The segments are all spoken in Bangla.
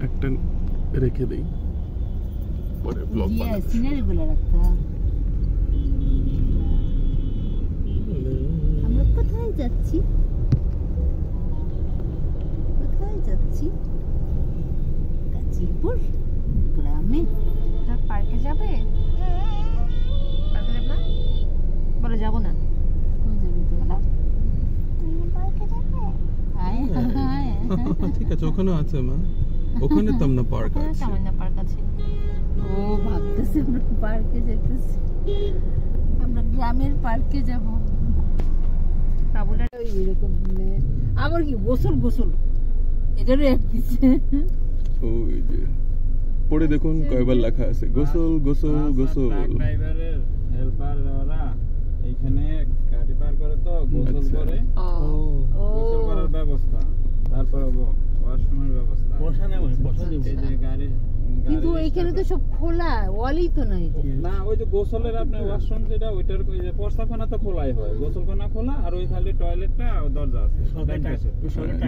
একটা রেখে দেই, পরে ব্লগ বানাবো। সিনারিগুলো রাখতে। আমরা কোথায় যাচ্ছি? কোথায় যাচ্ছি? গাজীপুর গ্রামে। পার্কে যাবে? পার্কে যাবে না? বলে যাবো না। ঠিক আছে, ওখানে আছে মা, ওখানে তামনা পার্ক আছে। তামান্না পার্ক আছে। ও ভাবতেছি আমরা পার্কে যেতেছি, আমরা গ্রামের পার্কে যাব। বাবুলার এরকম আবার কি গোসল গোসল এটারও এক দিচ্ছে। ওই যে পড়ে দেখুন কয়বার লেখা আছে গোসল গোসল গোসল। ড্রাইভারের হেল্পার ওরা এইখানে গাড়ি পার করে তো গোসল করে, গোসল করার ব্যবস্থা, তারপর ওয়াশরুমের ব্যবস্থা। এই যে গাড়ি, কিন্তু এইখানে তো সব খোলা, ওয়ালই তো নাই। না ওই যে গোসলের আপনার ওয়াশরুম যেটা ওইটার ওই যে প্রস্তাবখানা তো খোলাই হয়, গোসলখানা খোলা, আর ওই খালি টয়লেটটা দরজা আছে।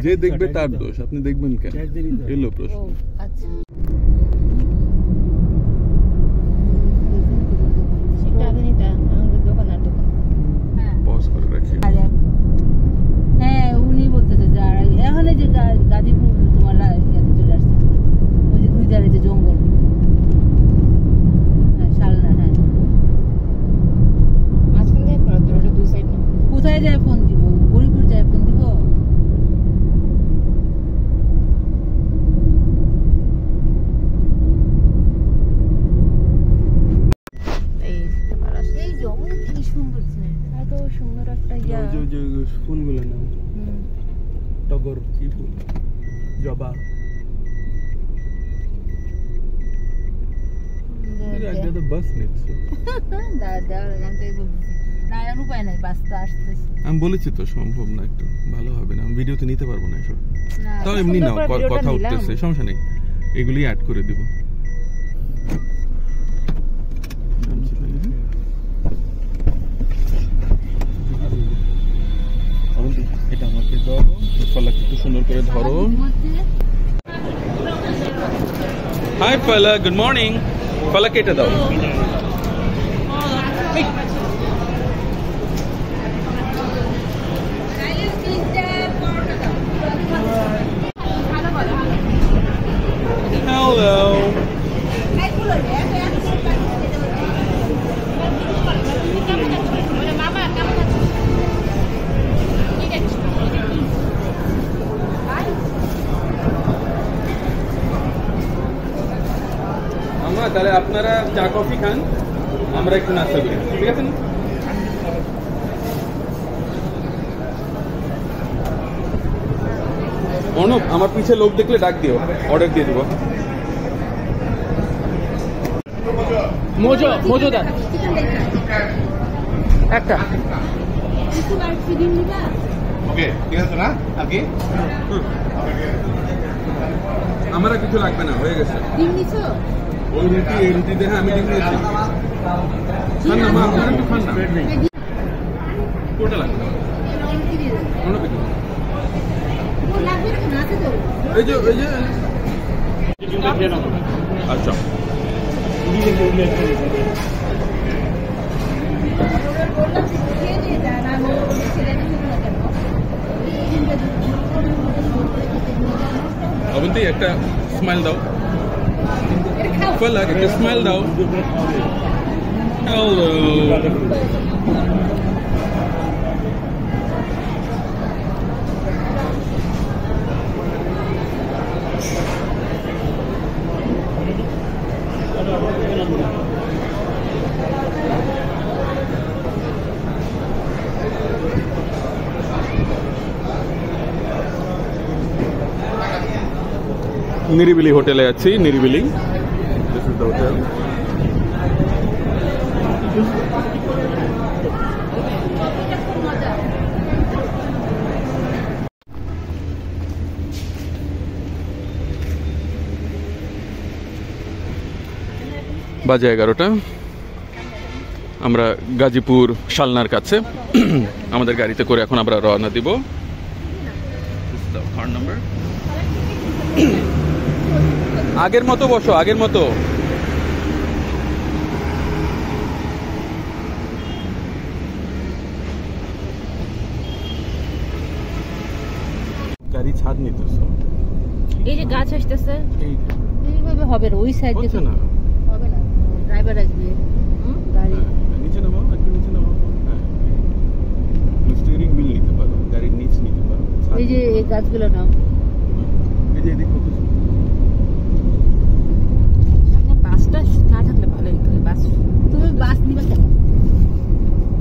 যে দেখবে তার দোষ, আপনি দেখবেন কেন? এলো প্রশ্ন। আচ্ছা পজ করে রাখি। হ্যাঁ উনি বলতেছে যে এখানে যে গাজীপুর তোমার ইয়াতে চলে আসছে, ওই যে দুই ধারে যে জঙ্গল, হ্যাঁ শালনা, হ্যাঁ মাঝখান দিয়ে পড়া তো দুই সাইড না। কোথায় যায় ফোন দিব? গরিপুর যায় ফোন দিব? এই জঙ্গল কি সুন্দর ছিল, এত সুন্দর একটা ইয়া। যে ফুলগুলো না, টগর কি ফুল, জবা। আগে তো বাস নিচ্ছে। আমি বলেছি তো সম্ভব না, একটু ভালো হবে না, ভিডিওতে নিতে পারবো না এসব। তাও এমনি নাও, কথা উঠতেছে, সমস্যা নেই, এগুলি অ্যাড করে দিব। এটা আমাকে দাও, ফলাকে একটু সুন্দর করে ধরো। হাই ফলা, গুড মর্নিং। ফলাকে এটা দাও। হ্যালো। তাহলে আপনারা চা কফি খান, আমরা একটু নাস্তা করি, ঠিক আছে না? অর্ণব, আমার পিছে লোক দেখলে ডাক দিও, অর্ডার দিয়ে দিব। মোজো দেন একটা। ওকে, ঠিক আছে না? আর কি আমার কিছু লাগবে না, হয়ে গেছে। ওই রুটি, এই রুটি দেখে আমি ডিম নিয়েছি। খান না মা, আপনারা একটু খান না। কোনটা লাগবে? অন্য কিছু এই যে আচ্ছা, অবন্তী একটা স্মাইল দাও। ফলাক একটা স্মাইল দাও। হ্যালো। নিরিবিলি হোটেলে আছি, নিরিবিলি। This is the hotel. বাজে 11টা। আমরা গাজীপুর শালনার কাছে আমাদের গাড়িতে করে এখন আমরা রওনা দিব। This is the car number. আগের মতো বসো, আগের মতো। গাড়ি ছাদ নিতেছো, এই যে গাছ আসতেছে, এইভাবে হবে না, ওই সাইড হচ্ছে না। হবে না, ড্রাইভার আসবে গাড়ি। হ্যাঁ, নিচে নামাও, একটু নিচে নামাও। হ্যাঁ, স্টিয়ারিং হুইল নিতে পারো, গাড়ির নিচ নিতে পারো। এই যে এই গাছগুলো নাও। এই যে এদিক ফোকাস। বাসটা না থাকলে ভালো হতো। বাস, তুমি বাস নিবে কেন?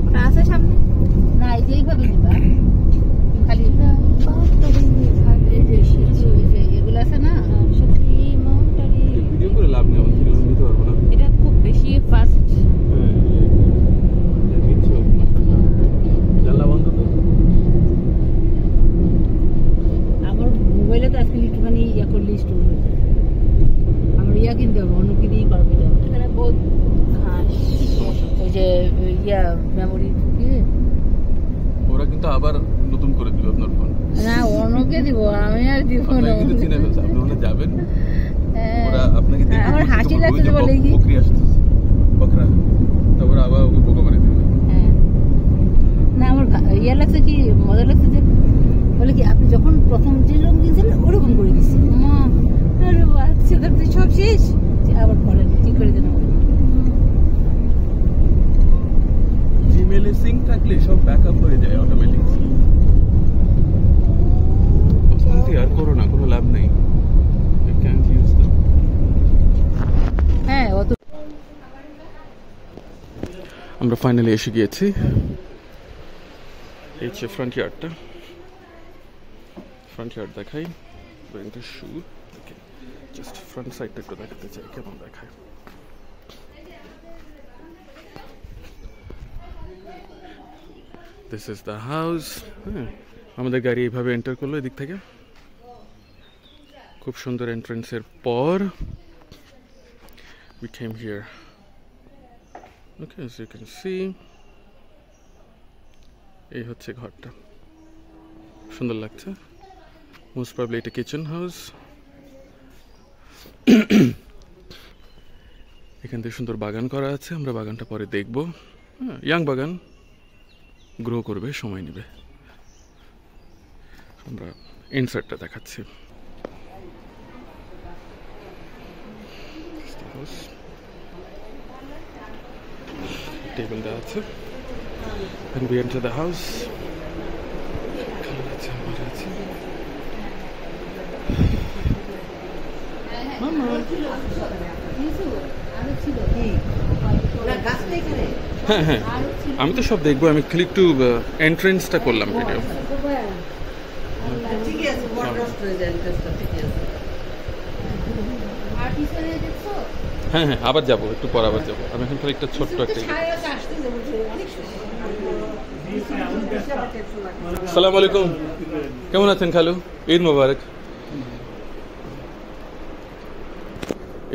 ওটা আছে সামনে না, এই যে এইভাবে নিবা, খালি এই যে এগুলো আছে না, ভিডিও করে লাভ নেই, আমি নিতে পারবো না। এটা খুব বেশি ফাস্ট। হ্যাঁ, নিচ্ছ জানলা বন্ধ তো। আমার মোবাইলে তো আজকে একটুখানি ইয়া করলে স্টোর হয়ে যায়। আমার ইয়া কিনতে হবে, অন্য কিনেই করবে। এখানে বহুত ঘাস। ওই যে ইয়া মেমোরি ঢুকিয়ে ওরা কিন্তু আবার নতুন করে দিবে আপনার ফোন। না, অন্যকে দিব, আমি আর দিব না। আপনাকে কিন্তু চিনে ফেলছে, আপনি ওখানে যাবেন, হ্যাঁ। ওরা আপনাকে দেখে আমার হাসি লাগছে বলে কি? বকরি আসতেছে, বকরা, তারপর আবার ওকে বোকা করে দিবে। হ্যাঁ। না, আমার ইয়া লাগছে কি, মজা লাগছে যে বলে কি আপনি যখন প্রথম যেরকম কিনছিলেন ওরকম করে দিচ্ছি। মা, আরে বাচ্চা তো সব শেষ, আবার পরে ঠিক করে দেন। জিমেইলে সিঙ্ক থাকলে সব ব্যাকআপ হয়ে যায় অটোমেটিক। অশান্তি আর করো না, কোনো লাভ নেই। You can't use them. হ্যাঁ, অত আমরা ফাইনালি এসে গিয়েছি। এই যে ফ্রন্ট ইয়ার্ডটা, ফ্রন্ট ইয়ার্ড দেখাই। wearing the shoe, okay, just front সাইডটা একটু দেখাতে চাই কেমন দেখায়। This is the house. হ্যাঁ, আমাদের গাড়ি এইভাবে এন্টার করলো এদিক থেকে। খুব সুন্দর এন্ট্রান্সের পর we came here. Okay, as you can see, এই হচ্ছে ঘরটা, সুন্দর লাগছে। মোস্ট প্রবাবলি এটা কিচেন হাউস। এখান থেকে সুন্দর বাগান করা আছে, আমরা বাগানটা পরে দেখবো। হ্যাঁ, ইয়াং বাগান, গ্রো করবে, সময় নেবে। আমরা ইনসার্টটা দেখাচ্ছি। টেবিল দেওয়া আছে। And we enter the house. হ্যাঁ হ্যাঁ, আমি তো সব দেখবো, আমি ক্লিক টু এন্ট্রেন্সটা করলাম ভিডিও। হ্যাঁ হ্যাঁ, আবার যাবো, একটু পর আবার যাবো। আমি এখন খালি একটা ছোট্ট একটা। আসসালামু আলাইকুম, কেমন আছেন খালু? ঈদ মোবারক।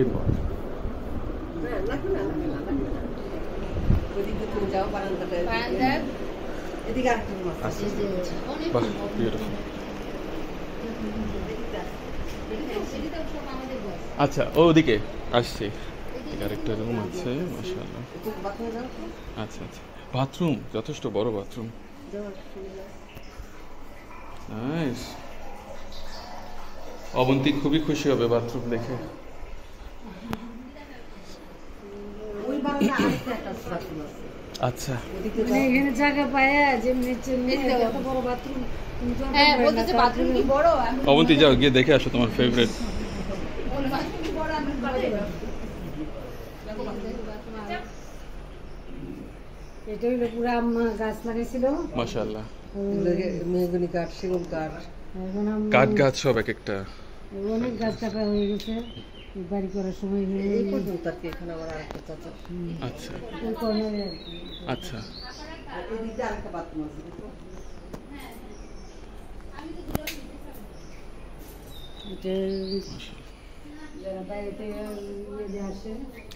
ঈদ মোবারক। বাহ, বিউটিফুল। আচ্ছা, ওদিকে আসছি। আরেকটা রুম আছে, মাশাআল্লাহ। আচ্ছা আচ্ছা, বাথরুম যথেষ্ট বড় বাথরুম। নাইস। অবন্তী খুবই খুশি হবে বাথরুম দেখে। আচ্ছা, এখানে জায়গা পায় যেমনি এত বড় বাথরুম। হ্যাঁ, বলতেছে বাথরুম কি বড়? অবন্তী যাও, গিয়ে দেখে আসো তোমার ফেভারিট। এটা হলো পুরো আম্মা গাছ লাগাইছিল, মাশাআল্লাহ। মেহগনি কাঠ, সেগুন কাঠ, কাঠ গাছ সব এক একটা। অনেক গাছ কাটা হয়ে গেছে বাড়ি করার সময়। আচ্ছা আচ্ছা,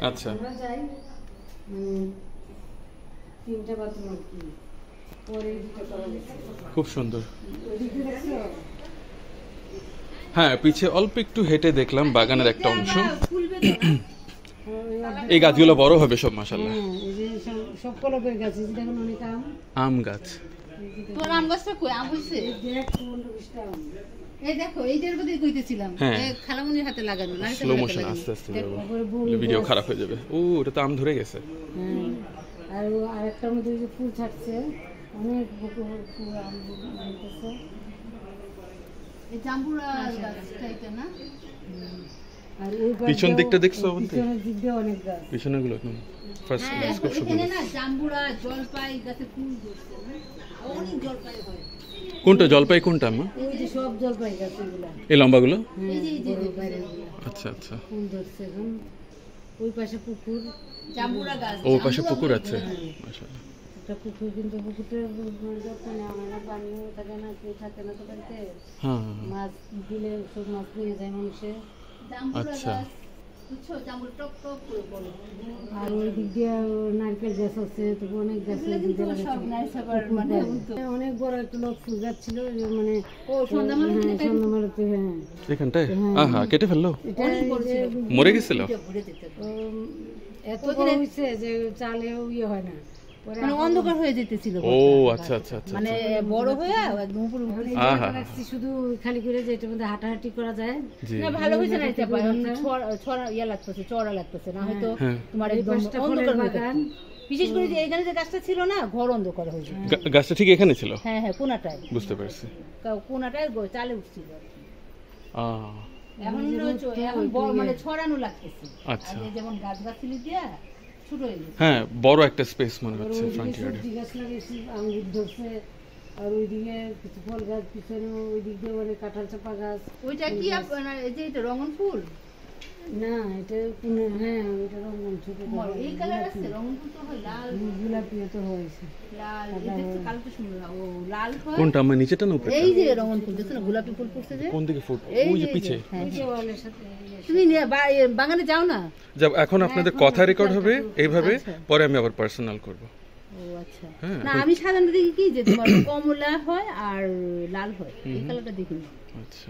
আচ্ছা, খুব সুন্দর। হ্যাঁ পিছে অল্প একটু হেঁটে দেখলাম বাগানের একটা অংশ। এই গাছগুলো বড় হবে সব মাশাআল্লাহ। সব কলমের গাছ, দেখুন অনেক আম গাছ। তোর আম গাছটা কই? আম হইছে? এই দেখো এইটার মধ্যে কইতেছিলাম খালামুনির হাতে লাগানো না, স্লো মোশন আস্তে আস্তে ভিডিও খারাপ হয়ে যাবে। ও এটা তো আম ধরে গেছে। আর আরেকটার মধ্যে যে ফুল ছাড়ছে, অনেক ফুল আম হইতেছে। এই জাম্বুরা গাছটা এটা না? আর ওই পিছন দিকটা দেখছো? পিছনের দিক দিয়ে অনেক গাছ, পিছনের গুলো একদম ফার্স্ট খুব সুন্দর। এখানে না জাম্বুরা জলপাই গাছে ফুল ধরছে না, অনেক জলপাই হয়। কোনটা জলপাই কোনটা মা? ওই যে সব জলপাই গাছ এগুলা, এই লম্বাগুলো। এই যে বাইরেগুলো আচ্ছা আচ্ছা ফুল ধরছে। এখন ওই পাশে পুকুর, জাম্বুরা গাছ, ওই পাশে পুকুর আছে মাশাআল্লাহ। একটা পুকুর, কিন্তু পুকুরটা যখন আমার না পানিও থাকে না, কেউ থাকে না তো বাড়িতে। হ্যাঁ মাছ দিলে সব মাছ নিয়ে যায় মানুষে। আচ্ছা আর ওই দিক দিয়ে নারকেল গাছ আছে, তবু অনেক গাছ অনেক বড় একটা লোক ফুল গাছ ছিল, মানে সন্ধ্যামালাতে। হ্যাঁ এখানটায় আহা কেটে ফেললো, মরে গেছিল। এত বড় হয়েছে যে চালেও ইয়ে হয় না, মানে অন্ধকার হয়ে যেতেছিল। ও আচ্ছা আচ্ছা আচ্ছা, মানে বড় হয়ে একদম উপরে উঠে শুধু খালি করে যে এটার মধ্যে হাঁটাহাঁটি করা যায় না। ভালো হয়েছে না, এটা ছড়া ইয়া লাগতেছে, চড়া লাগতেছে না, হয়তো তোমার একদম অন্ধকার বাগান। বিশেষ করে যে এইখানে যে গাছটা ছিল না, ঘর অন্ধকার হয়ে যায়। গাছটা ঠিক এখানে ছিল? হ্যাঁ হ্যাঁ, কোনাটায়। বুঝতে পারছি, কোনাটায় চালে উঠছিল। এখন মানে ছড়ানো লাগতেছে। আচ্ছা, যেমন গাছ গাছলি দিয়া হ্যাঁ বড় একটা স্পেস মনে হচ্ছে ফ্রন্ট ইয়ার্ডে। গাছ লাগিয়েছি, আঙ্গুর ধরছে। আর ওইদিকে কিছু ফল গাছ, পিছনে ওই দিক দিয়ে মানে কাঁঠাল চাপা গাছ। ওইটা কি আপনার এই যে এটা রঙন ফুল না? এটা কোন? হ্যাঁ ওইটা রঙন, ছোট এই কালার আছে। রঙন ফুল তো হয় লাল, গোলাপি তো হয়েছে লাল। এটা তো কালকে সুন্দর। ও লাল হয় কোনটা? আমার নিচেটা না উপরে? এই যে রঙন ফুল দেখছো না, গোলাপি ফুল ফুটছে যে। কোন দিকে ফুট? ওই যে পিছে। এই যে ওয়ালের সাথে। তুমি বাগানে যাও না? যাব। এখন আপনাদের কথা রেকর্ড হবে এইভাবে, পরে আমি আবার পার্সোনাল করব। ও আচ্ছা। না আমি সাধারণত দেখি কি যে তোমার কমলা হয় আর লাল হয়, এই কালারটা দেখি। আচ্ছা,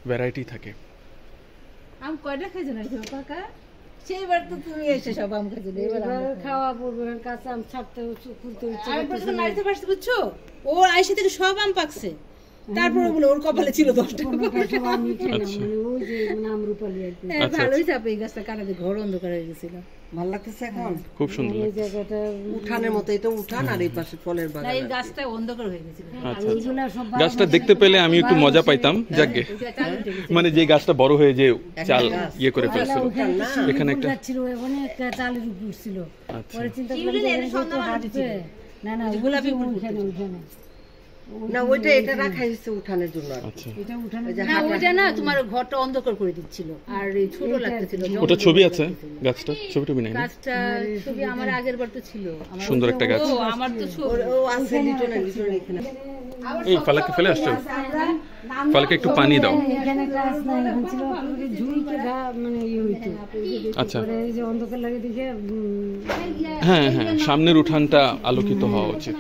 ভ্যারাইটি থাকে। আম কয়টা খাইছো না কাকা? সেইবার তো তুমি এসে সব আম খাইছো, এবার খাওয়া পড়বে। কাঁচা আম ছাড়তে খুলতে হচ্ছে, আমি প্রথম নাইতে পারছি বুঝছো। ও আইসা থেকে সব আম পাকছে, তারপরে বলে ওর কপালে ছিল 10টা। আমি খেলাম, মানে ওই যে নাম রূপালী আর কি। ভালোই চাপে এই গাছটা কাটাতে, ঘর অন্ধকার হয়ে গেছিল। ভালো লাগতেছে এখন, খুব সুন্দর। এই জায়গাটা উঠানের মতো, এটা উঠান আর এই পাশে ফলের বাগান। এই গাছটা অন্ধকার হয়ে গেছিল। আর ওইগুলা সব গাছটা দেখতে পেলে আমি একটু মজা পাইতাম। যাকে মানে যে গাছটা বড় হয়ে যে চাল ইয়ে করে ফেলছিল, এখানে একটা ছিল, অনেক চালের উপর ছিল। পরে চিন্তা করলাম হাঁটবে না না, গোলাপি ফুল এখানে উঠানে না, ওইটা এটা রাখা হয়েছে উঠানের জন্য। আচ্ছা, এটা উঠানের না, ওইটা না তোমার ঘরটা অন্ধকার করে দিচ্ছিল আর ছোট লাগতেছিল। ওটা ছবি আছে গাছটা? ছবিটা নাই? গাছটা ছবি আমার আগের বার তো ছিল। সুন্দর একটা গাছ। ও আমার তো ছবি ও আছে লিটনের ভিতরে এখানে। এই ফালাকে ফেলে আসছো, ফালাকে একটু পানি দাও। এখানে গাছ নাই, এখন ছিল ঝুড়িতে মানে ইয়ে হইতো। আচ্ছা, পরে এই যে অন্ধকার লাগে দেখে। হ্যাঁ হ্যাঁ, সামনের উঠানটা আলোকিত হওয়া উচিত।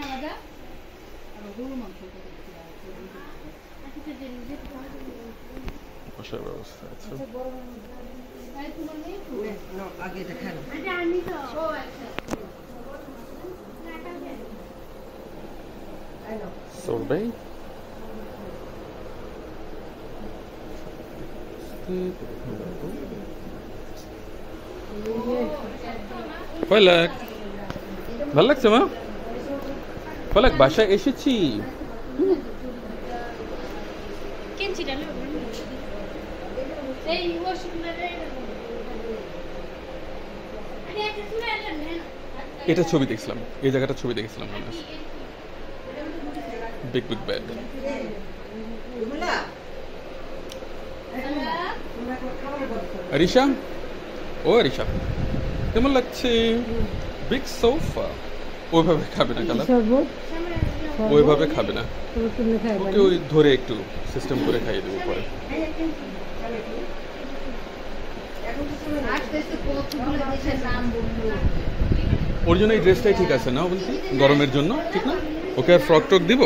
বসার ব্যবস্থা আছে। Sorbet. ফলাক, ভালো লাগছে মা? ফলাক বাসায় এসেছি। এটা ছবি দেখছিলাম, এই জায়গাটা ছবি দেখছিলাম মনে আছে। Big big bad. রিশা, ও রিশা কেমন লাগছে? Big sofa. ওইভাবে খাবে না কালা, ওইভাবে খাবে না, ওকে ওই ধরে একটু সিস্টেম করে খাইয়ে দেবো পরে। ওর জন্য এই ড্রেসটাই ঠিক আছে না বলছি, গরমের জন্য ঠিক না? ওকে আর ফ্রক টক দিব?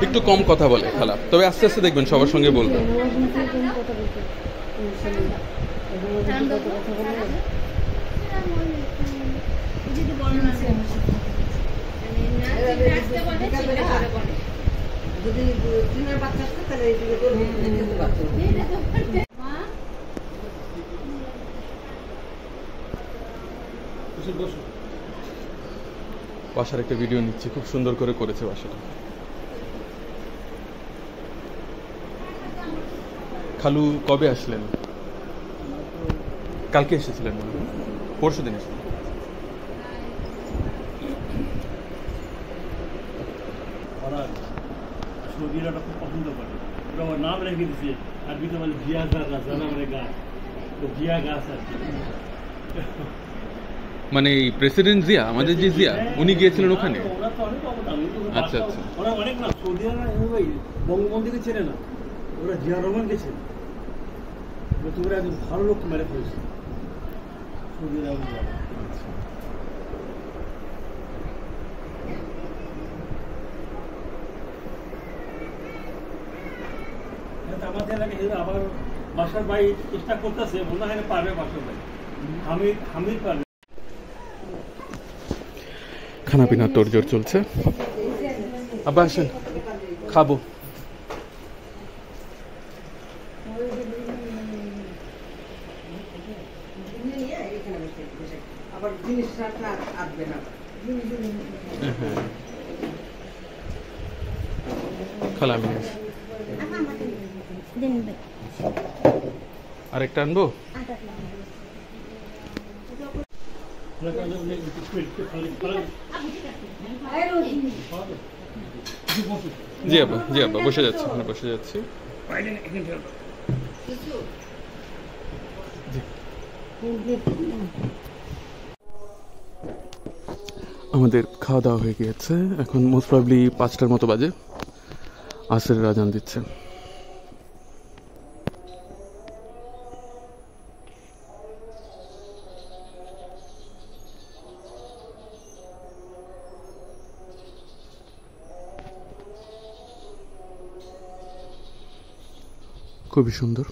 একটু কম কথা বলে খালা, তবে আস্তে আস্তে দেখবেন সবার সঙ্গে বলবে। বাসার একটা ভিডিও নিচ্ছি, খুব সুন্দর করে করেছে বাসাটা। খালু কবে আসলেন? কালকে এসেছিলেন মনে হয়, পরশু দিন এসেছিলেন। খুব পছন্দ করে, ওরা নাম রেখে দিচ্ছে আরবিতে বলে জিয়া গাছ, জানামের গাছ, তো জিয়া গাছ আর কি। মানে এই প্রেসিডেন্ট জিয়া, আমাদের যে জিয়া, উনি গিয়েছিলেন ওখানে। ওরা তো অনেক অবদান, আচ্ছা আচ্ছা, ওরা অনেক না, সৌদি আরব বঙ্গবন্ধুকে চেনে না, ওরা জিয়া রহমানকে চেনে। তোমরা একজন ভালো লোক মেরে ফেলেছে সৌদি আরব। আমাদের এলাকায় আবার বাসার ভাই চেষ্টা করতেছে, মনে হয় না পারবে বাসার ভাই, হামিদ পারবে। খানা পিনার তোড়জোড় চলছে। আবার আসেন, খাবো। খালা আমি আরেকটা আনবো। জি আব্বা, জি আব্বা, বসে যাচ্ছি, বসে যাচ্ছি। আমাদের খাওয়া দাওয়া হয়ে গিয়েছে, এখন মোস্ট প্রবলি 5টার মতো বাজে, আসরের আজান দিচ্ছে। খুবই সুন্দর।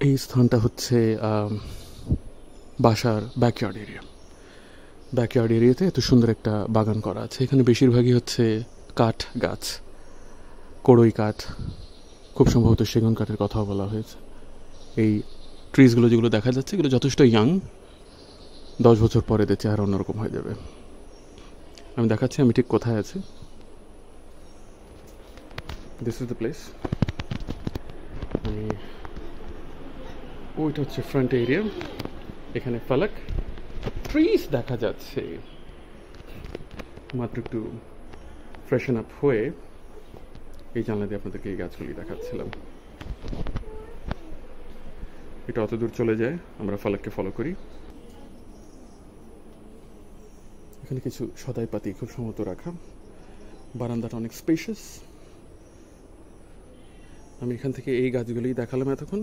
এই স্থানটা হচ্ছে বাসার ব্যাকইয়ার্ড এরিয়া। ব্যাকইয়ার্ড এরিয়াতে এত সুন্দর একটা বাগান করা আছে। এখানে বেশিরভাগই হচ্ছে কাঠ গাছ, কড়ই কাঠ, খুব সম্ভবত সেগুন কাঠের কথাও বলা হয়েছে। এই ট্রিজগুলো যেগুলো দেখা যাচ্ছে, এগুলো যথেষ্ট ইয়াং, 10 বছর পরে এদের চেহারা অন্যরকম হয়ে যাবে। আমি দেখাচ্ছি আমি ঠিক কোথায় আছি। This is the place. ওইটা হচ্ছে ফ্রন্ট এরিয়া, এখানে ফালাক ট্রিজ দেখা যাচ্ছে। মাত্র একটু ফ্রেশন আপ হয়ে এই জানলা দিয়ে আপনাদেরকে এই গাছগুলি দেখাচ্ছিলাম। এটা অত দূর চলে যায়, আমরা ফালাককে ফলো করি। এখানে কিছু সদাই পাতি খুব সম্ভবত রাখা। বারান্দাটা অনেক স্পেশাস। আমি এখান থেকে এই গাছগুলি দেখালাম এতক্ষণ,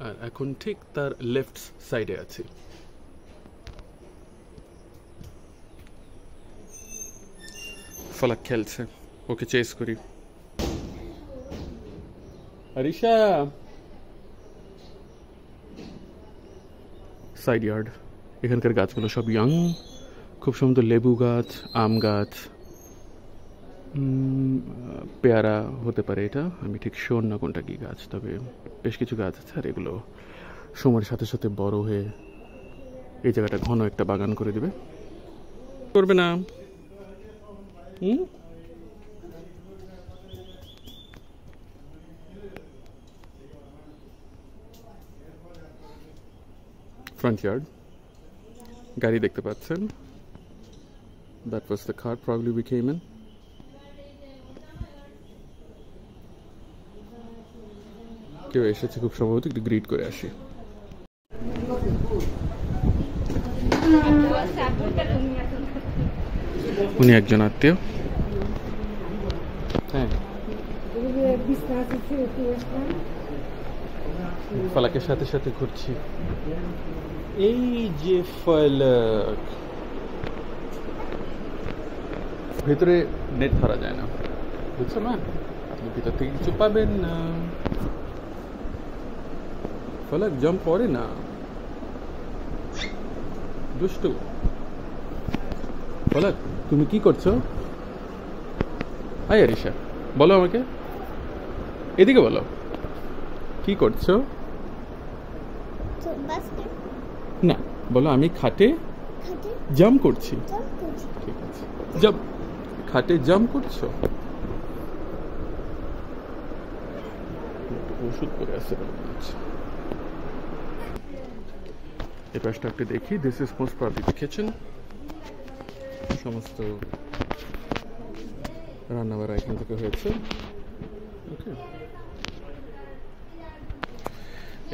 আর এখন ঠিক তার লেফট সাইডে আছি। ফালাক খেলছে, ওকে চেস করি। Arisha, side yard. এখানকার গাছগুলো সব ইয়াং, খুব সুন্দর লেবু গাছ, আম গাছ, পেয়ারা হতে পারে এটা, আমি ঠিক শিওর না কোনটা কি গাছ, তবে বেশ কিছু গাছ আছে। আর এগুলো সময়ের সাথে সাথে বড় হয়ে এই জায়গাটা ঘন একটা বাগান করে দেবে। করবে না? ফ্রন্ট ইয়ার্ড, গাড়ি দেখতে পাচ্ছেন। That was the car probably we came in. কেউ এসেছে খুব সম্ভবত, একটু গ্রিট করে আসি। উনি একজন আত্মীয়। হ্যাঁ, ফলাকের সাথে সাথে ঘুরছি। এই যে ফলক, ভেতরে নেট ধরা যায় না, বুঝছো না? আপনি ভিতর থেকে কিছু পাবেন না। ফলক জাম্প করে না, দুষ্টু। ফলক, তুমি কি করছো? হাই আরিশা, বলো আমাকে, এদিকে বলো, কি করছো? না, বলো আমি খাটে জাম্প করছি। ঠিক আছে, জাম্প, খাটে জাম্প করছো। ওষুধ করে আসছে বলে মনে হচ্ছে। এই পাশটা একটু দেখি। This is most probably the kitchen. সমস্ত রান্নাবাড়া এখান থেকে হয়েছে। ওকে,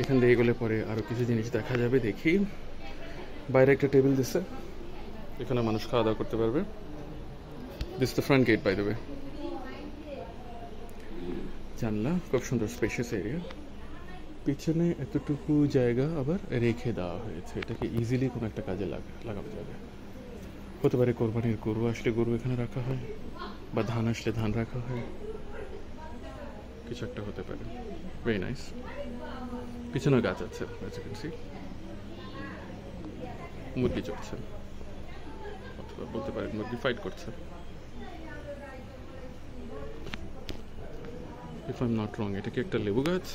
এখান দিয়ে এগোলে পরে আরো কিছু জিনিস দেখা যাবে। দেখি, বাইরে একটা টেবিল দিচ্ছে, এখানে মানুষ খাওয়া দাওয়া করতে পারবে। This the front gate by the way. জানলা, খুব সুন্দর স্পেশিয়াস এরিয়া। পিছনে এতটুকু জায়গা আবার রেখে দেওয়া হয়েছে, এটাকে ইজিলি কোনো একটা কাজে লাগানো যাবে। হতে পারে কোরবানির গরু আসলে গরু এখানে রাখা হয়, বা ধান আসলে ধান রাখা হয়, কিছু একটা হতে পারে। Very nice. পিছনে গাছ আছে, মুরগি চড়ছে, অথবা বলতে পারেন মুরগি ফাইট করছে। If I am not wrong, এটা কি একটা লেবু গাছ?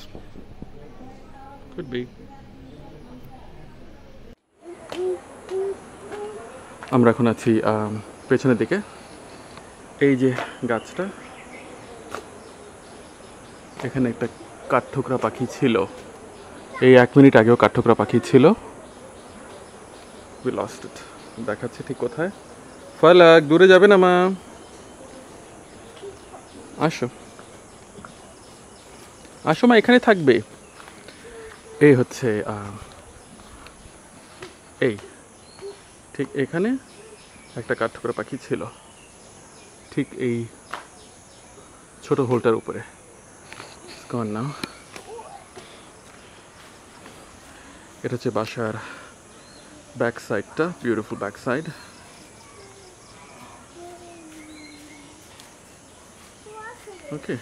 Could be. আমরা এখন আছি পেছনের দিকে। এই যে গাছটা, এখানে একটা কাঠঠোকরা পাখি ছিল। এই 1 মিনিট আগেও কাঠঠোকরা পাখি ছিল। We lost it. দেখাচ্ছে ঠিক কোথায়। ফলক, দূরে যাবে না মা, আসো আসো মা, এখানে থাকবে। এই হচ্ছে এই ঠিক এখানে একটা কাঠঠোকরা পাখি ছিল, ঠিক এই ছোট হোলটার উপরে। না, এটা হচ্ছে বাসার ব্যাক সাইডটা, বিউটিফুল ব্যাক সাইড। ওকে,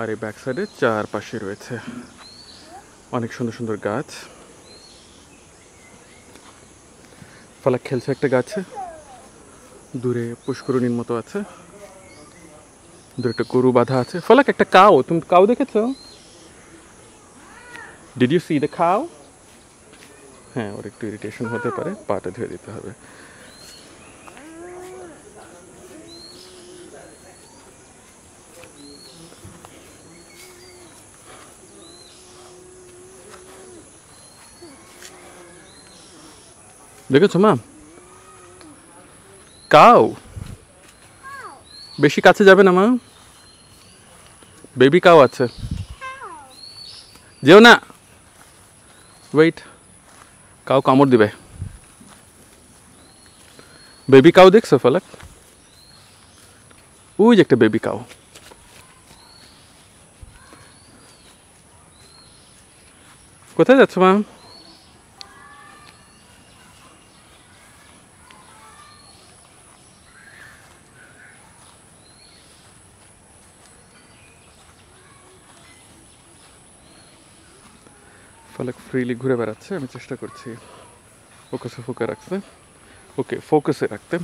আর এই ব্যাক সাইডে চারপাশে রয়েছে অনেক সুন্দর সুন্দর গাছ। ফলাক খেলছে একটা গাছে, দূরে পুষ্করণীর মতো আছে, দূরে একটা গরু বাঁধা আছে। ফলাক, একটা কাউ, তুমি কাউ দেখেছো? Did you see the cow? হ্যাঁ, ওর একটু ইরিটেশন হতে পারে, পাটা ধুয়ে দিতে হবে। দেখেছো মা, কাউ। বেশি কাছে যাবে না মা, বেবি কাউ আছে, যেও না, ওয়েট, কাউ কামড় দিবে। বেবি কাউ দেখছো ফলক? ওই যে একটা বেবি কাউ। কোথায় যাচ্ছ মা? ফলক ফ্রিলি ঘুরে বেড়াচ্ছে, আমি চেষ্টা করছি ফোকাসে রাখতে।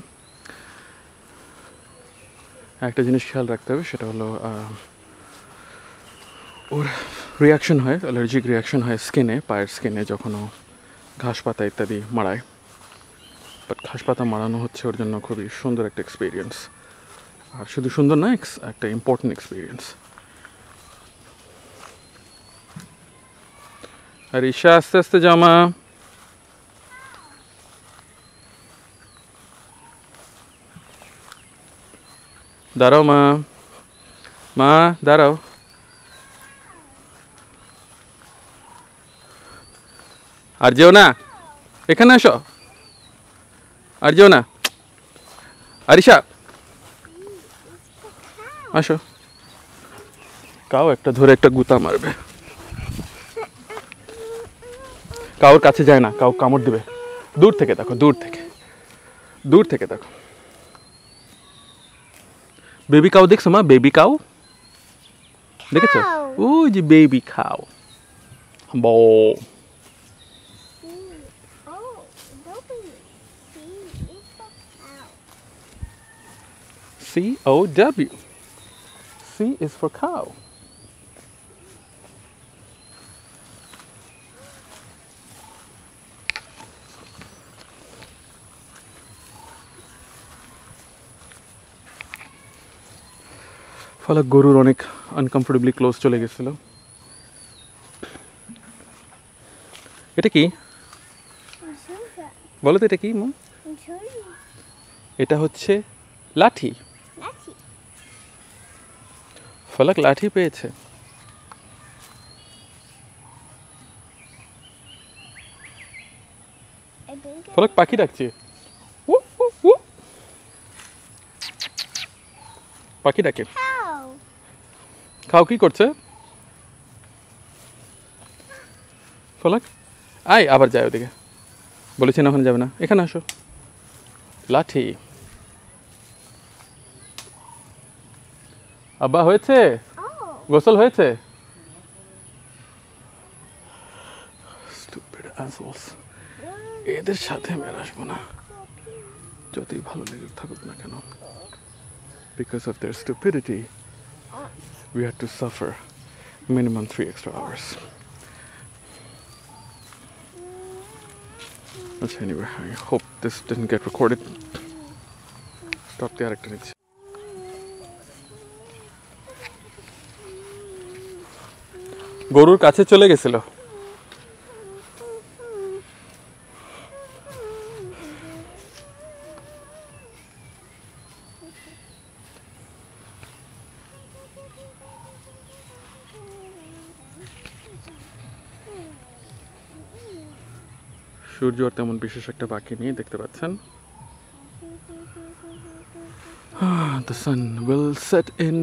একটা জিনিস খেয়াল রাখতে হবে, সেটা হলো ওর রিয়াকশন হয়, অ্যালার্জিক রিয়াকশন হয় স্কিনে, পায়ের স্কিনে, যখন ও ঘাস পাতা ইত্যাদি মাড়ায়। বাট ঘাস পাতা মাড়ানো হচ্ছে ওর জন্য খুবই সুন্দর একটা এক্সপিরিয়েন্স, আর শুধু সুন্দর না, একটা ইম্পর্টেন্ট এক্সপিরিয়েন্স। আর ঈশা, আস্তে আস্তে জামা। দাঁড়াও মা, মা দাঁড়াও। আর যেও না, এখানে আসো, আর যেও না, আরিশা আসো, কাউ একটা ধরে একটা গুতা মারবে। কাউর কাছে যায় না, কাউ কামড় দিবে। দূর থেকে দেখো, দূর থেকে, দূর থেকে দেখো। বেবি কাউ দেখছো মা? বেবি কাউ দেখেছো? ওই যে বেবি কাউ। বো C-O-W. C is for cow. ফলে গরুর অনেক আনকমফোর্টেবলি ক্লোজ চলে গেছিল। এটা কি বলো তো, এটা কি মা? এটা হচ্ছে লাঠি। ফলক লাঠি পেয়েছে। ফলক পাখি ডাকছে, পাখি ডাকে। খাও কি করছে ফলক? আয়, আবার যায় ওদিকে। বলেছি না ওখানে যাবে না, এখানে আসো। লাঠি। আব্বা হয়েছে? গোসল হয়েছে? Stupid assholes. এদের সাথে আমি আর আসবো না, যতই ভালো লেগে থাকুক না কেন। Because of their stupidity, we had to suffer minimum 3 extra hours. Anyway, I hope this didn't get recorded. Stop the act. গরুর কাছে চলে গেছিল। সূর্য আর তেমন বিশেষ একটা বাকি নেই, দেখতে পাচ্ছেন। The sun will set in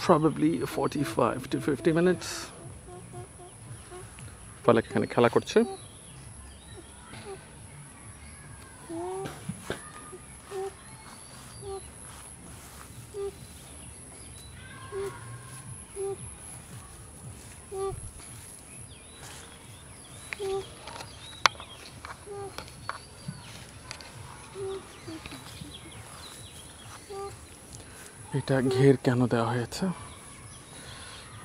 probably 45 to 50 minutes. ফলক এখানে খেলা করছে। এটা ঘের কেন দেওয়া হয়েছে,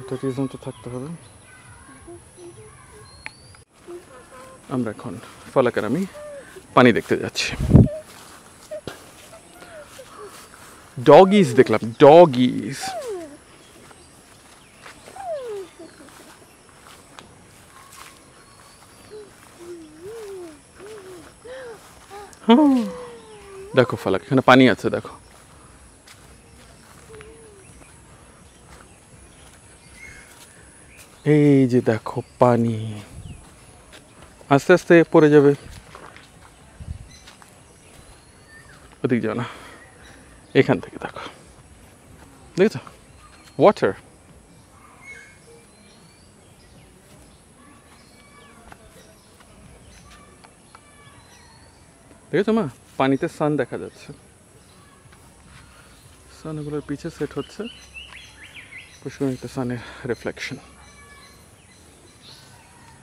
এটা রিজন তো থাকতে হবে। আমরা এখন ফলক আর আমি পানি দেখতে যাচ্ছি। ডগিস দেখলাম, ডগিস। দেখো ফলক, এখানে পানি আছে, দেখো। এই যে দেখো পানি, আস্তে আস্তে পড়ে যাবে। ওদিক যাও না, এখান থেকে দেখো, দেখেছো ওয়াটার। দেখেছো মা, পানিতে সান দেখা যাচ্ছে। সান এগুলোর পিছে সেট হচ্ছে, পুষ্করিণীতে সানের reflection.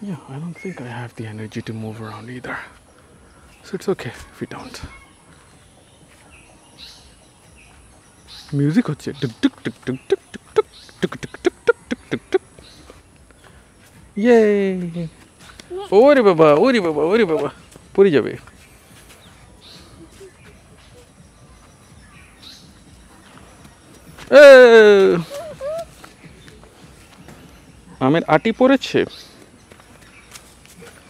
Yeah, I don't think I have the energy to move around either. So it's okay if we don't. Music hocche. Tuk tuk tuk tuk tuk tuk tuk tuk tuk tuk tuk tuk tuk tuk. Yay! Ore baba, ore baba, ore baba. Puri jabe. আমের আটি পড়েছে,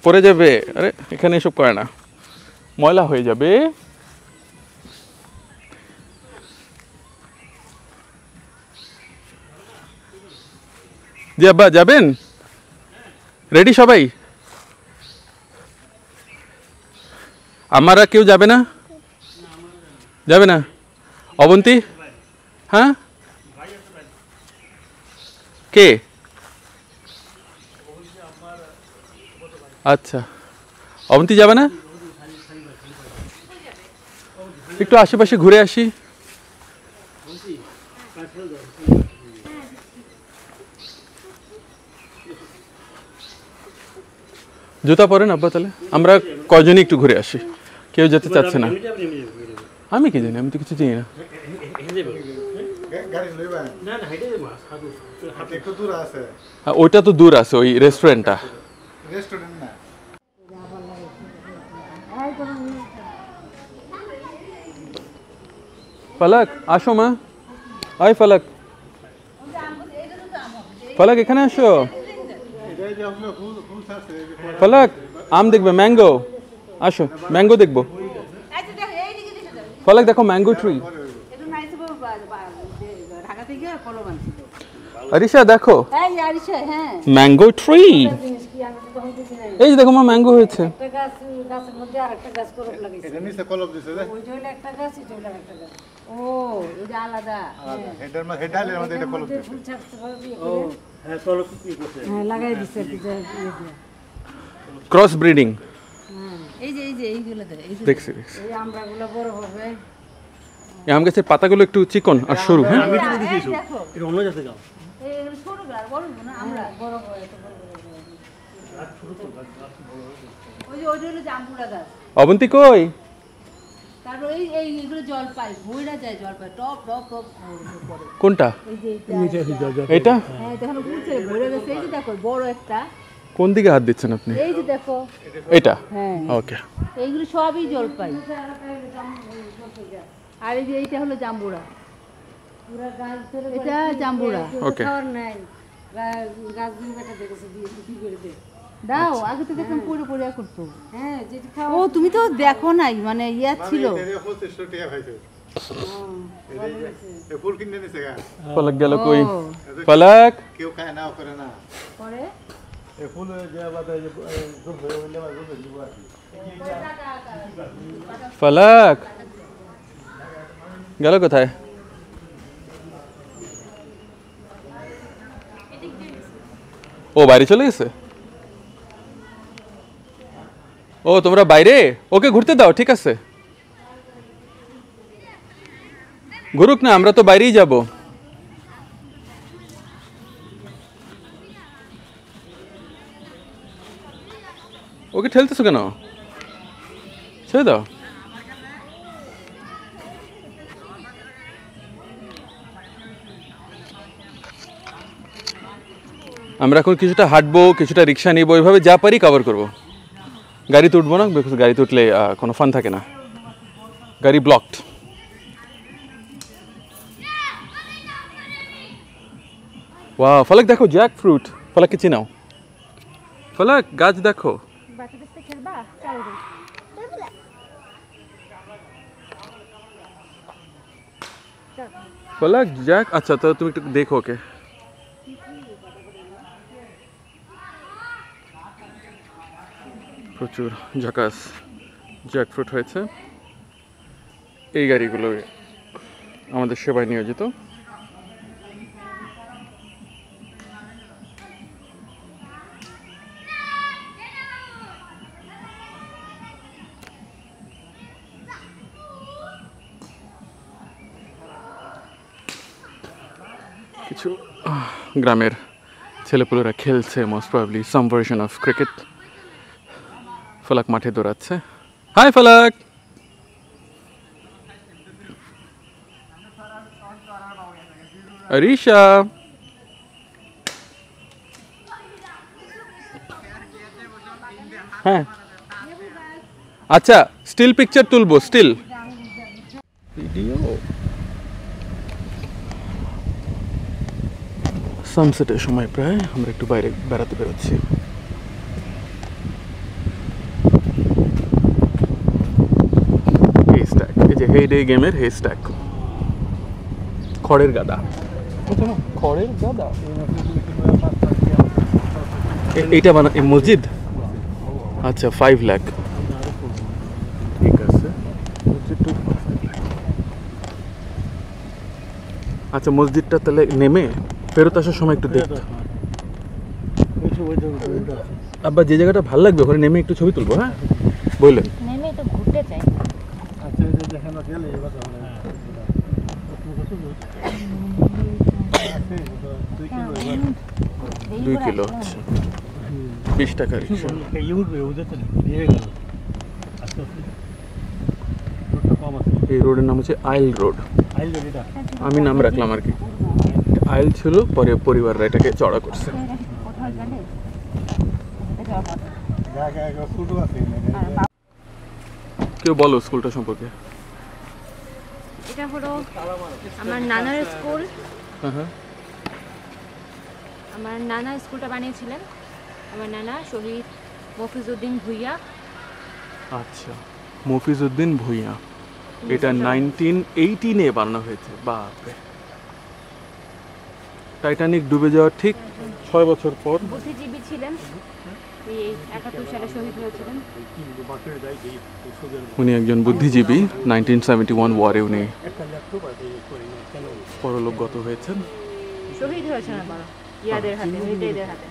পড়ে যাবে। আরে এখানে এসব করে না, ময়লা হয়ে যাবে। জি আব্বা যাবেন? রেডি সবাই? আমারা কেউ যাবে না? যাবে না? অবন্তী হ্যাঁ কে আচ্ছা অবন্তী যাবে না একটু আশেপাশে ঘুরে আসি জুতা পরেন আব্বা তাহলে আমরা কয়জনই একটু ঘুরে আসি কেউ যেতে চাচ্ছে না আমি কি জানি আমি তো কিছু চিনি না ওইটা তো দূর আছে ওই রেস্টুরেন্টটা ফলক আসো মা আয় ফলক ফলক এখানে আসো ফলক আম দেখবে ম্যাঙ্গো আসো ম্যাঙ্গো দেখবো ফলক দেখো ম্যাঙ্গো ট্রি আরিশা দেখো ম্যাঙ্গো ট্রি এই যে দেখো মা ম্যাঙ্গো হয়েছে ক্রস ব্রিডিং দেখছি আম গাছের পাতাগুলো একটু চিকন আর সরু হ্যাঁ অবন্তী কই কোনটা এটা কোন দিকে হাত দিচ্ছেন আপনি এটা ওকে এইগুলো সবই জলপাই আর এই যে এইটা হলো জাম্বুরা এটা জাম্বুরা ওকে দাও আগে তো দেখলাম পড়ে পড়ে করতো ও তুমি তো দেখো নাই মানে ইয়া ছিল ফলক গেল কই ফলক কেউ খায় না করে না পরে ফলক গেল কোথায় ও বাইরে চলে গেছে ও তোমরা বাইরে ওকে ঘুরতে দাও ঠিক আছে ঘুরুক না আমরা তো বাইরেই যাব ওকে ঠেলতেছো কেন ছেড়ে দাও আমরা এখন কিছুটা হাঁটবো কিছুটা রিক্সা নিব এইভাবে যা পারি কভার করবো গাড়িতে উঠবো না বিকজ গাড়িতে উঠলে কোনো ফান থাকে না গাড়ি ব্লকড ওয়াও ফলক দেখো জ্যাক ফ্রুট ফলককে চিনাও ফলক গাছ দেখো ফলক জ্যাক আচ্ছা তো তুমি একটু দেখো ওকে প্রচুর ঝাকাস জ্যাকফ্রুট হয়েছে এই গাড়িগুলো আমাদের সেবায় নিয়োজিত কিছু গ্রামের ছেলেপুলেরা খেলছে most probably some version of cricket ফলক মাঠে দৌড়াচ্ছে হাই ফলক আরিশা হ্যাঁ আচ্ছা স্টিল পিকচার তুলবো স্টিল ভিডিও সানসেটের সময় প্রায় আমরা একটু বাইরে বেড়াতে বেরোচ্ছি এই যে হেডে গেমের হে স্ট্যাক খড়ের গাদা খড়ের গাদা এইটা বানা মসজিদ আচ্ছা 5 লাখ ঠিক আছে আচ্ছা মসজিদটা তাহলে নেমে ফেরত আসার সময় একটু দেখতে। আব্বা যে জায়গাটা ভালো লাগবে ওখানে নেমে একটু ছবি তুলবো। হ্যাঁ বললেন নেমে তো ঘুরতে চাই। আচ্ছা এই যে দেখেন গেলে এবার তাহলে 2 কিলো আচ্ছা 20 টাকা রিক্সা। এই রোডের নাম হচ্ছে আইল রোড। আমি নাম রাখলাম আর কি, আইল ছিল পরে পরিবাররা এটাকে চড়া করছে। কেউ বলো স্কুলটা সম্পর্কে। এটা হলো আমার নানার স্কুল। হ্যাঁ আমার নানা স্কুলটা বানিয়েছিলেন আমার নানা শহীদ মফিজউদ্দিন ভুইয়া। আচ্ছা মফিজউদ্দিন ভুইয়া, এটা 1918-এ বানানো হয়েছে। বাপরে, টাইটানিক ডুবে যাওয়ার ঠিক 6 বছর পর। বুদ্ধিজীবী ছিলেন, এই 71 সালে শহীদ হয়েছিলেন। উনি একজন বুদ্ধিজীবী, 1971 ওয়ারে উনি পরলোকগত হয়েছেন। শহীদ হয়েছেন আবার ইয়াদের হাতে, মিলিটারিদের হাতে।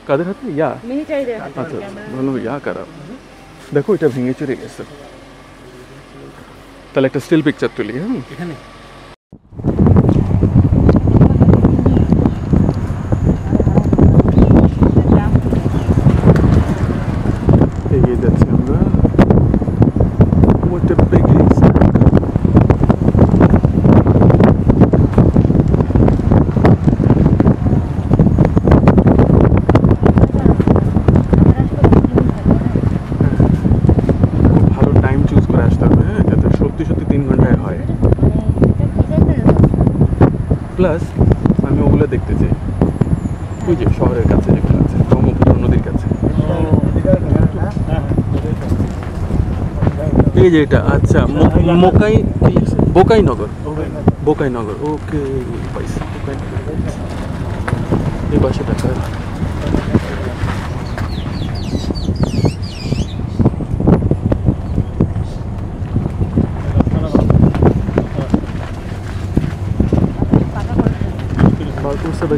কাদের হাতে? ইয়া মিলিটারিদের হাতে। আচ্ছা ভালো, ইয়া কারা। দেখো এটা ভেঙে চুরে গেছে। তাহলে একটা স্টিল পিকচার তুলি। হ্যাঁ এখানে এগিয়ে যাচ্ছি আমরা। What a big insect. ভালো টাইম চুজ করে আসতে হবে, হ্যাঁ, যাতে সত্যি 3 ঘন্টায় হয়। প্লাস আমি ওগুলো দেখতে চাই, ওই যে শহরের কাছে যেগুলো আছে, ব্রহ্মপুত্র নদীর কাছে। এই যে এটা, আচ্ছা বোকাইনগর। ওকে পাইছি, বোকাইনগর। এই বাসাটা কার?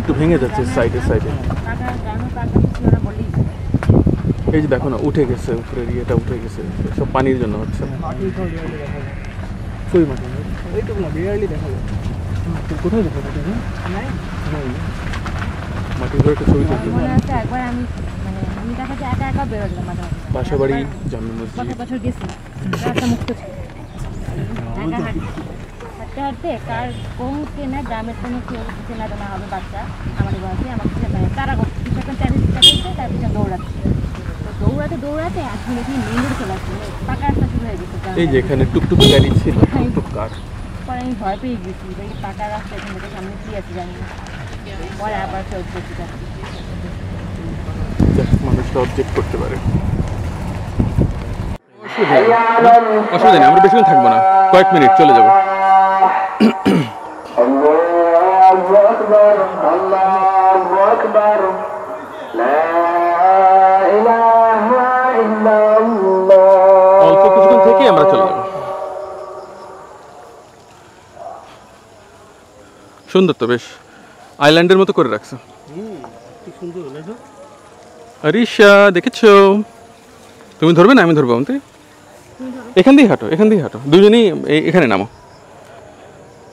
একটু ভেঙে যাচ্ছে সাইডে। এই যে দেখো না, উঠে গেছে, উপরের ইয়েটা উঠে গেছে, সব পানির জন্য হচ্ছে। কই মাটি? এইটুকু না, বিড়ালি দেখা যায়। কোথায় দেখা যায়? মাটির ঘরে একটা ছবি তুলতে মনে আছে একবার আমি দেখা যায় একা বেরোলাম বাসা বাড়ি, জামে মসজিদ। বছর গেছি, রাস্তা মুক্ত ছিল, একা হাঁটতে কার কোন চেনা, গ্রামের কোনো কেউ চেনা জানা হবে বাচ্চা আমাদের বয়সে, আমার তারা কিছু একটা চ্যালেঞ্জটা করছে, তার পিছনে দৌড়াতে আসলে কি মেন রোড চলে আসছে, পাকা রাস্তা শুরু হয়ে গেছে। এই যে এখানে টুকটুক গাড়ি ছিল, টুকটুক কার। পরে আমি ভয় পেয়ে গেছি, এই পাকা রাস্তা এখান থেকে সামনে কি আছে জানি না, পরে আবার চলছে। মানুষটা অবজেক্ট করতে পারে, অসুবিধা নেই। আমরা বেশিক্ষণ থাকবো না, কয়েক মিনিট চলে যাবো। অল্প কিছুক্ষণ থেকে আমরা চলে যাবো। সুন্দর তো, বেশ আইল্যান্ডের মতো করে রাখছে। আরিশা দেখেছো? তুমি ধরবে না? আমি ধরবো। আমাদের এখান দিয়ে হাঁটো, দুজনেই এখানে নামো।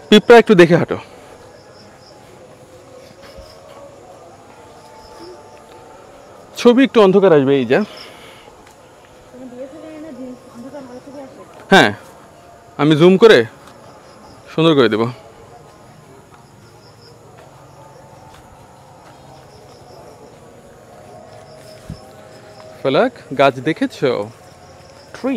পিঁপড়া একটু দেখে হাঁটো। ছবি একটু অন্ধকার আসবে, এই যা। হ্যাঁ, আমি জুম করে সুন্দর করে দেব। ফলাক, গাছ দেখেছো? ট্রি।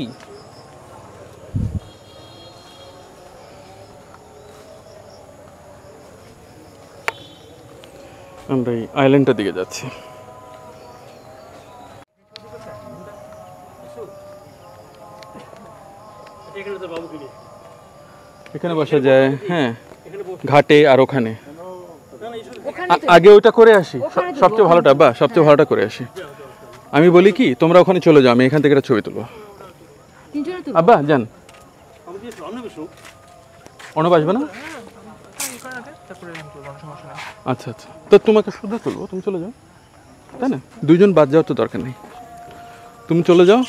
আমরা এই আইল্যান্ডটার দিকে যাচ্ছি। এখানে বসা যায়, হ্যাঁ, ঘাটে আর ওখানে। আগে ওইটা করে আসি, সবচেয়ে ভালোটা। বা সবচেয়ে ভালোটা করে আসি। আমি বলি কি, তোমরা ওখানে চলে যাও, আমি এখান থেকে একটা ছবি তুলবো। আব্বা যান, অনব আসবে না? আচ্ছা আচ্ছা, তো তোমাকে শুধু তুলবো, তুমি চলে যাও, তাই না? দুইজন বাদ যাওয়ার তো দরকার নেই, তুমি চলে যাও,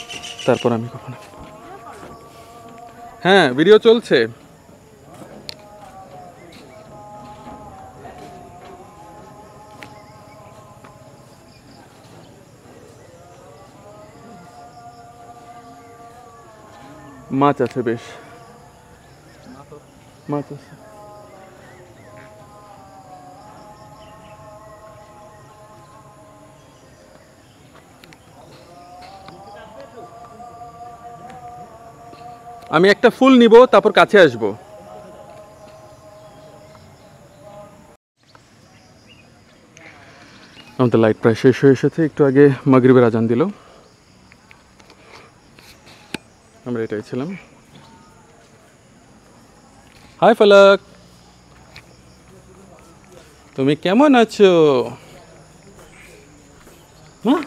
তারপর আমি কখনো। হ্যাঁ, ভিডিও চলছে। মাছ আছে বেশ, মাছ আছে। আমি একটা ফুল নিব, তারপর কাছে আসব। আমাদের লাইট প্রায় শেষ হয়ে এসেছে, একটু আগে মাগরিবের আজান দিল, আমরা এটাই ছিলাম। হাই ফালাক, তুমি কেমন আছো? হ্যাঁ,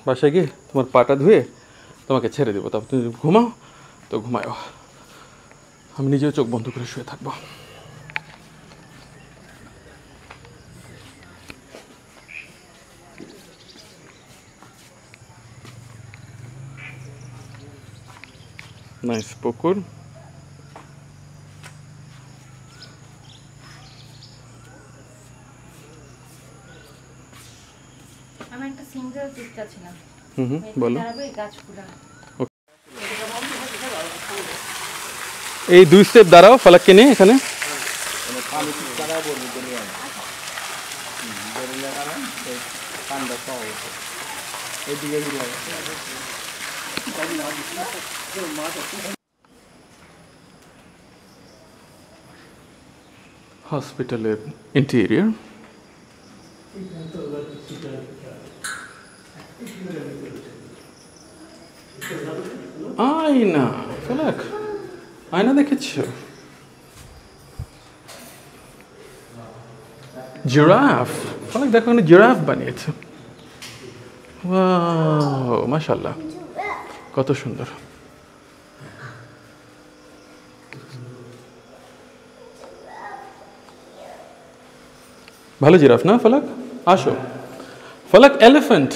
বাসায় গিয়ে তোমার পাটা ধুয়ে তোমাকে ছেড়ে দেবো, তারপর তুমি ঘুমাও, তো ঘুমাও, আমি নিজেও চোখ বন্ধ করে শুয়ে থাকবো। নাইস পুকুর। আমি একটা সিঙ্গেল চিন্তা ছিলাম, বলো। গাছগুলা এই 2 স্টেপ দাঁড়াও ফালাককে নিয়ে এখানে। হসপিটালের ইন্টেরিয়র, আয়না। ফালাক, আয়না দেখেছ? জিরাফ। ফালাক দেখো, এখানে জিরাফ বানিয়েছে। ওয়াও, মাশাআল্লাহ, কত সুন্দর। ভালো জিরাফ না ফালাক? আসো ফালাক, এলিফ্যান্ট।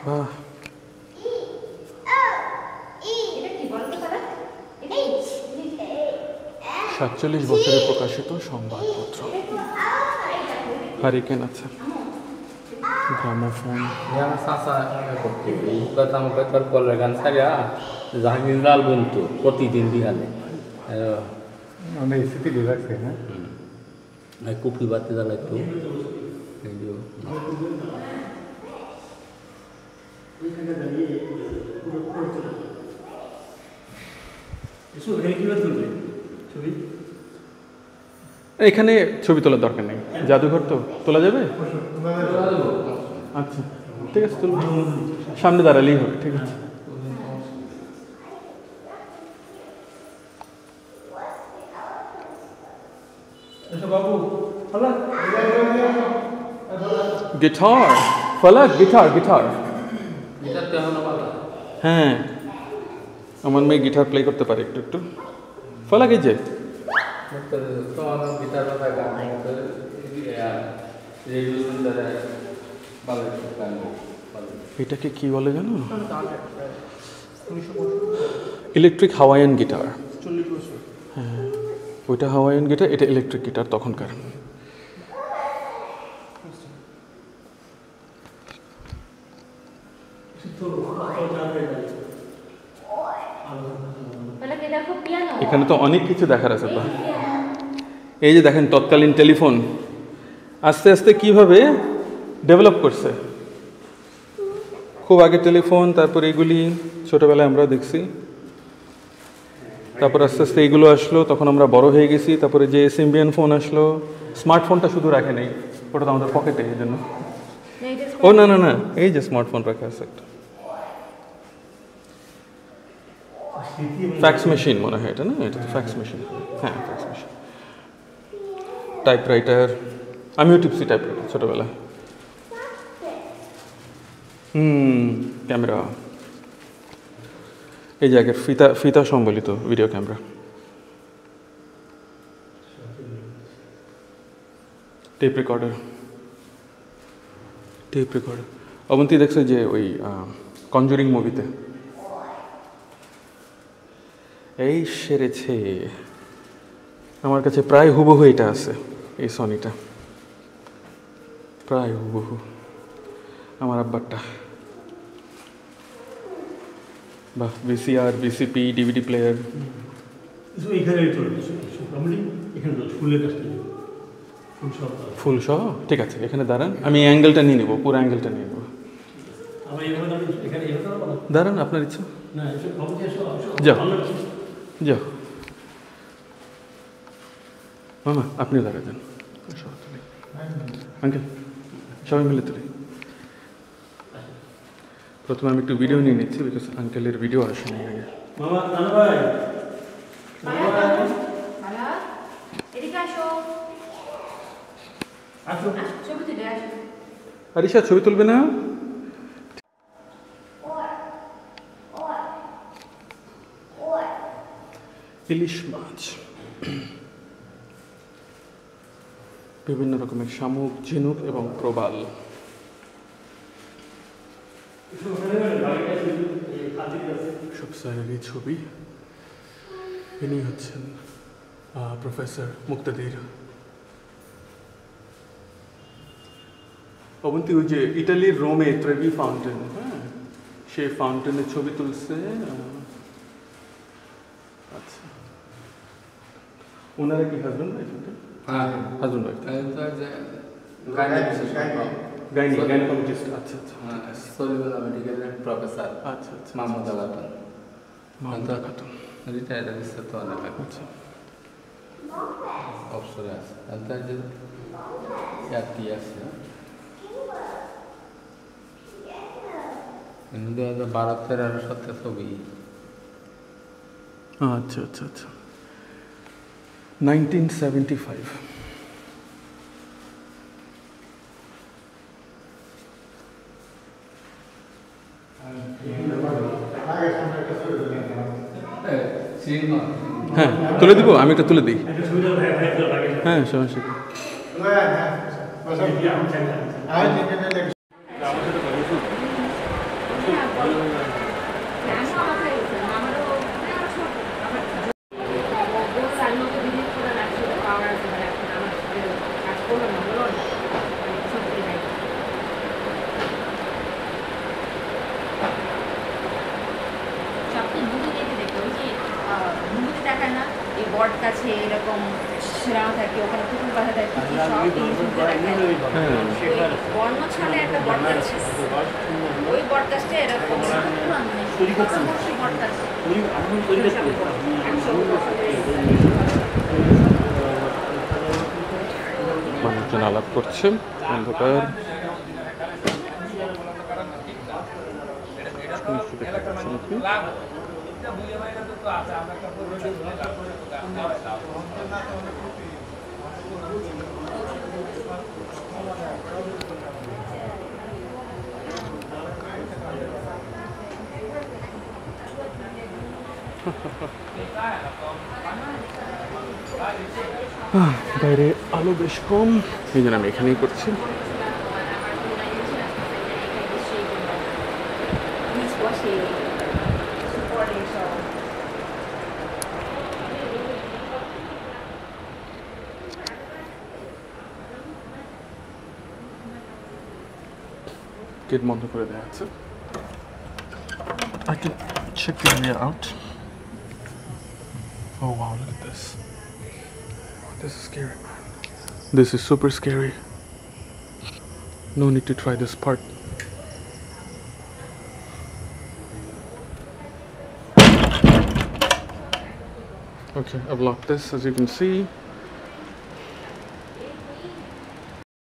বাহ, 47 বছরে প্রকাশিত সংবাদপত্র। হারিকেন আছে, গ্রামোফোন। জাহাঙ্গীর বলতো প্রতিদিন বিহালে কপি বাতি জ্বালাইতো। এখানে ছবি তোলার দরকার নেই, জাদুঘর তো তোলা যাবে। আচ্ছা ঠিক আছে, তুলব, সামনে দাঁড়ালেই হবে। ঠিক আছে, গিটার। ফালাক, গিটার, গিটার। হ্যাঁ, আমার মেয়ে গিটার প্লে করতে পারে একটু একটু। ফালাক, এই যে এটাকে কি বলে জানো? Electric Hawaiian guitar. হ্যাঁ, ওইটা হাওয়াইয়ান গিটার, এটা ইলেকট্রিক গিটার তখনকার। এখানে তো অনেক কিছু দেখার আছে। তো এই যে দেখেন তৎকালীন টেলিফোন আস্তে আস্তে কিভাবে ডেভেলপ করছে। খুব আগে টেলিফোন, তারপর এগুলি ছোটবেলায় আমরা দেখছি, তারপর আস্তে আস্তে এইগুলো আসলো, তখন আমরা বড় হয়ে গেছি। তারপরে যে সিম্বিয়ান ফোন আসলো, স্মার্টফোনটা শুধু রাখে নেই, ওটা তো আমাদের পকেটে, এই জন্য। ও না না না, এই যে স্মার্টফোন রাখা আছে একটা, ফ্যাক্স মেশিন মনে হয় এটা, না? এটা তো ফ্যাক্স মেশিন। হ্যাঁ, ফ্যাক্স মেশিন। টাইপরাইটার, আমিও টিপসি টাইপরাইটার ছোটবেলায়। ক্যামেরা এই জায়গায় ফিতা সম্বলিত video camera. Tape recorder Abanti দেখছে যে ওই কনজুরিং মুভিতে এই সেরেছে। আমার কাছে প্রায় হুবহু এটা আছে, এই সনিটা প্রায় হুবহু আমার আব্বারটা। বাহ, ভিসিআর, ভিসিপি, ডিভিডি প্লেয়ার ফুল সহ। ঠিক আছে, এখানে দাঁড়ান, আমি অ্যাঙ্গেলটা নিয়ে নেবো, পুরো অ্যাঙ্গেলটা নিয়ে নেবো। দাঁড়ান, আপনার ইচ্ছা। যাও যাও মামা, আপনি দাঁড়ায় যান। আঙ্কেল সবাই মিলে তুলি। প্রথমে আমি একটু ভিডিও নিয়ে নিচ্ছি, বিকজ আঙ্কেলের ভিডিও আসেনি আগে। আরিশা ছবি তুলবে না? ইলিশ মাছ, বিভিন্ন রকমের শামুক, ঝিনুক এবং প্রবাল। সব স্যারেরই ছবি। ইনি হচ্ছেন প্রফেসর মুক্তাদির। অবন্তী ওই যে ইটালির রোমে ট্রেভি ফাউন্টেন, হ্যাঁ, সেই ফাউন্টেনের ছবি তুলছে। আচ্ছা, ওনারা কি husband wife? Husband wife, gynaecologist. আচ্ছা আচ্ছা, সলিমুল্লাহ মেডিকেলের প্রফেসর। আচ্ছা আচ্ছা, মাহমুদা খাতুন, খাতুন রিটায়ার্ড হয়েছে তো অনেক আগে। আচ্ছা, অবসরে আছে, তার যে ইয়াতি আছে। 2012-13 সাথে ছবি। আচ্ছা আচ্ছা আচ্ছা, 1975। হ্যাঁ, তুলে দিব, আমি একটা তুলে দিই। হ্যাঁ, সমস্যা কি। বট কাছে এরকম ছেড়ানো থাকে, ওখানে পুকুর বাঁধা থাকে, বন্য ছাড়ে একটা বট গাছ, ওই বট গাছটা এরকম মানুষজন আলাপ করছে, অন্ধকার। বাইরে আলো বেশ কম, এই জন্য আমি এখানেই করছি। গেট বন্ধ করে দেওয়া আছে। I can check the area out. Oh wow, look at this. This is scary, man. This is super scary. No need to try this part. Okay, I've locked this, as you can see.